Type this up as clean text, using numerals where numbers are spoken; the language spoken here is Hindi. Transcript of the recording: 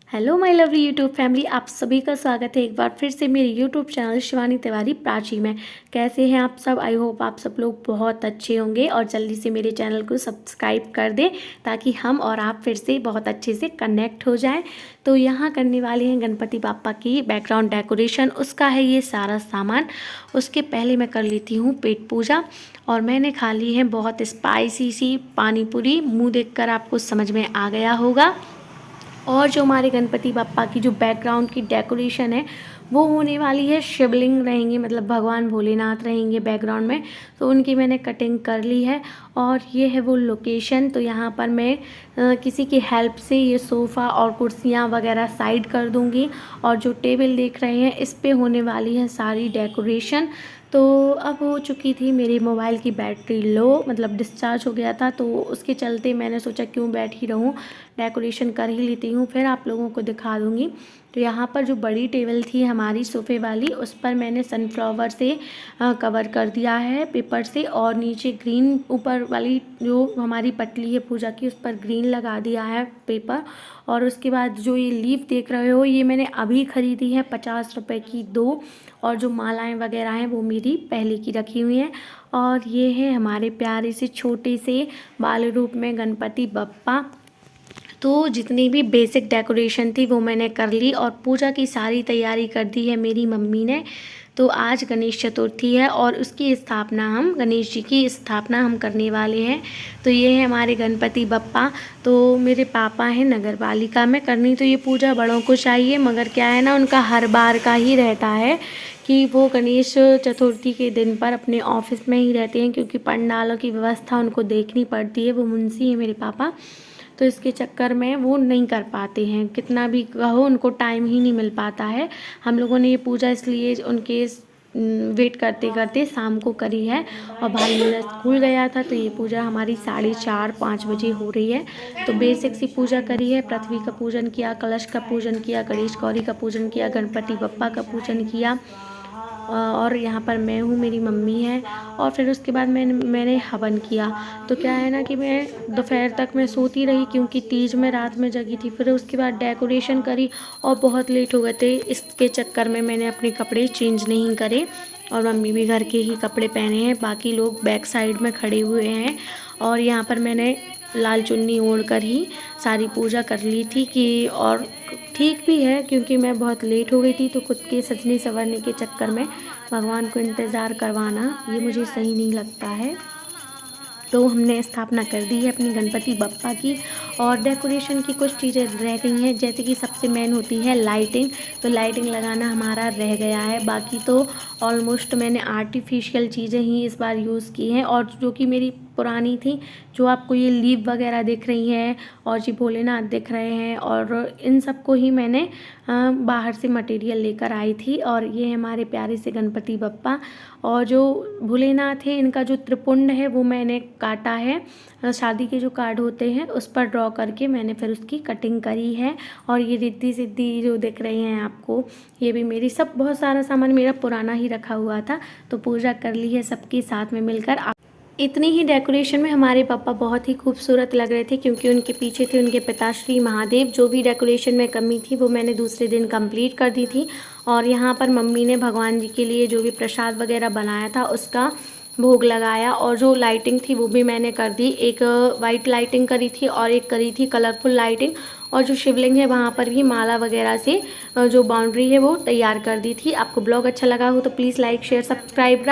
Hello my lovely YouTube family, आप सभी का स्वागत है एक बार फिर से मेरे यूट्यूब चैनल शिवानी तिवारी प्राची में। कैसे हैं आप सब? आई होप आप सब लोग बहुत अच्छे होंगे और जल्दी से मेरे चैनल को सब्सक्राइब कर दें ताकि हम और आप फिर से बहुत अच्छे से कनेक्ट हो जाएं। तो यहाँ करने वाले हैं गणपति बापा की बैकग्राउंड डेकोरेशन, उसका है ये सारा सामान। उसके पहले मैं कर लेती हूँ पेट पूजा। और मैंने खा ली है बहुत स्पाइसी सी पानी पूरी, मुँह देखकर आपको समझ में आ गया होगा। और जो हमारे गणपति बप्पा की जो बैकग्राउंड की डेकोरेशन है वो होने वाली है, शिवलिंग रहेंगे, मतलब भगवान भोलेनाथ रहेंगे बैकग्राउंड में। तो उनकी मैंने कटिंग कर ली है और ये है वो लोकेशन। तो यहाँ पर मैं किसी की हेल्प से ये सोफ़ा और कुर्सियाँ वगैरह साइड कर दूँगी। और जो टेबल देख रहे हैं इस पे होने वाली है सारी डेकोरेशन। तो अब हो चुकी थी मेरी मोबाइल की बैटरी लो, मतलब डिस्चार्ज हो गया था, तो उसके चलते मैंने सोचा क्यों बैठी रहूं, डेकोरेशन कर ही लेती हूँ, फिर आप लोगों को दिखा दूँगी। तो यहाँ पर जो बड़ी टेबल थी हमारी सोफ़े वाली, उस पर मैंने सनफ्लावर से कवर कर दिया है पेपर से, और नीचे ग्रीन, ऊपर वाली जो हमारी पटली है पूजा की उस पर ग्रीन लगा दिया है पेपर। और उसके बाद जो ये लीफ देख रहे हो ये मैंने अभी ख़रीदी है, 50 रुपए की 2। और जो मालाएं वगैरह हैं वो मेरी पहले की रखी हुई हैं। और ये है हमारे प्यारे से छोटे से बाल रूप में गणपति बप्पा। तो जितनी भी बेसिक डेकोरेशन थी वो मैंने कर ली और पूजा की सारी तैयारी कर दी है मेरी मम्मी ने। तो आज गणेश चतुर्थी है और उसकी स्थापना, हम गणेश जी की स्थापना हम करने वाले हैं। तो ये है हमारे गणपति बप्पा। तो मेरे पापा हैं नगर पालिका में, करनी तो ये पूजा बड़ों को चाहिए, मगर क्या है ना, उनका हर बार का ही रहता है कि वो गणेश चतुर्थी के दिन पर अपने ऑफिस में ही रहते हैं, क्योंकि पंडालों की व्यवस्था उनको देखनी पड़ती है। वो मुंशी है मेरे पापा, तो इसके चक्कर में वो नहीं कर पाते हैं, कितना भी कहो उनको टाइम ही नहीं मिल पाता है। हम लोगों ने ये पूजा इसलिए उनके वेट करते करते शाम को करी है। और भाई मेरा स्कूल गया था, तो ये पूजा हमारी 4:30-5 बजे हो रही है। तो बेसिक सी पूजा करी है, पृथ्वी का पूजन किया, कलश का पूजन किया, गणेश गौरी का पूजन किया, गणपति बप्पा का पूजन किया। और यहाँ पर मैं हूँ, मेरी मम्मी है। और फिर उसके बाद मैंने हवन किया। तो क्या है ना कि मैं दोपहर तक मैं सोती रही, क्योंकि तीज में रात में जगी थी। फिर उसके बाद डेकोरेशन करी और बहुत लेट हो गए थे, इसके चक्कर में मैंने अपने कपड़े चेंज नहीं करे। और मम्मी भी घर के ही कपड़े पहने हैं, बाकी लोग बैक साइड में खड़े हुए हैं। और यहाँ पर मैंने लाल चुन्नी ओढ़ कर ही सारी पूजा कर ली थी कि, और ठीक भी है क्योंकि मैं बहुत लेट हो गई थी। तो खुद के सजने संवरने के चक्कर में भगवान को इंतज़ार करवाना ये मुझे सही नहीं लगता है। तो हमने स्थापना कर दी है अपनी गणपति बप्पा की। और डेकोरेशन की कुछ चीज़ें रह गई हैं, जैसे कि सबसे मेन होती है लाइटिंग। तो लाइटिंग लगाना हमारा रह गया है, बाकी तो ऑलमोस्ट मैंने आर्टिफिशियल चीज़ें ही इस बार यूज़ की हैं, और जो कि मेरी पुरानी थी, जो आपको ये लीव वगैरह दिख रही हैं और जी भोलेनाथ दिख रहे हैं, और इन सब को ही मैंने बाहर से मटेरियल लेकर आई थी। और ये हमारे प्यारे से गणपति बप्पा। और जो भोलेनाथ है इनका जो त्रिपुंड है वो मैंने काटा है, शादी के जो कार्ड होते हैं उस पर ड्रॉ करके मैंने फिर उसकी कटिंग करी है। और ये रिद्धि सिद्धि जो दिख रही हैं आपको, ये भी मेरी, सब बहुत सारा सामान मेरा पुराना ही रखा हुआ था। तो पूजा कर ली है सबके साथ में मिलकर। इतनी ही डेकोरेशन में हमारे पापा बहुत ही खूबसूरत लग रहे थे, क्योंकि उनके पीछे थे उनके पिताश्री महादेव। जो भी डेकोरेशन में कमी थी वो मैंने दूसरे दिन कंप्लीट कर दी थी। और यहाँ पर मम्मी ने भगवान जी के लिए जो भी प्रसाद वगैरह बनाया था उसका भोग लगाया। और जो लाइटिंग थी वो भी मैंने कर दी, एक वाइट लाइटिंग करी थी और एक करी थी कलरफुल लाइटिंग। और जो शिवलिंग है वहाँ पर भी माला वगैरह से जो बाउंड्री है वो तैयार कर दी थी। आपको ब्लॉग अच्छा लगा हो तो प्लीज़ लाइक शेयर सब्सक्राइब।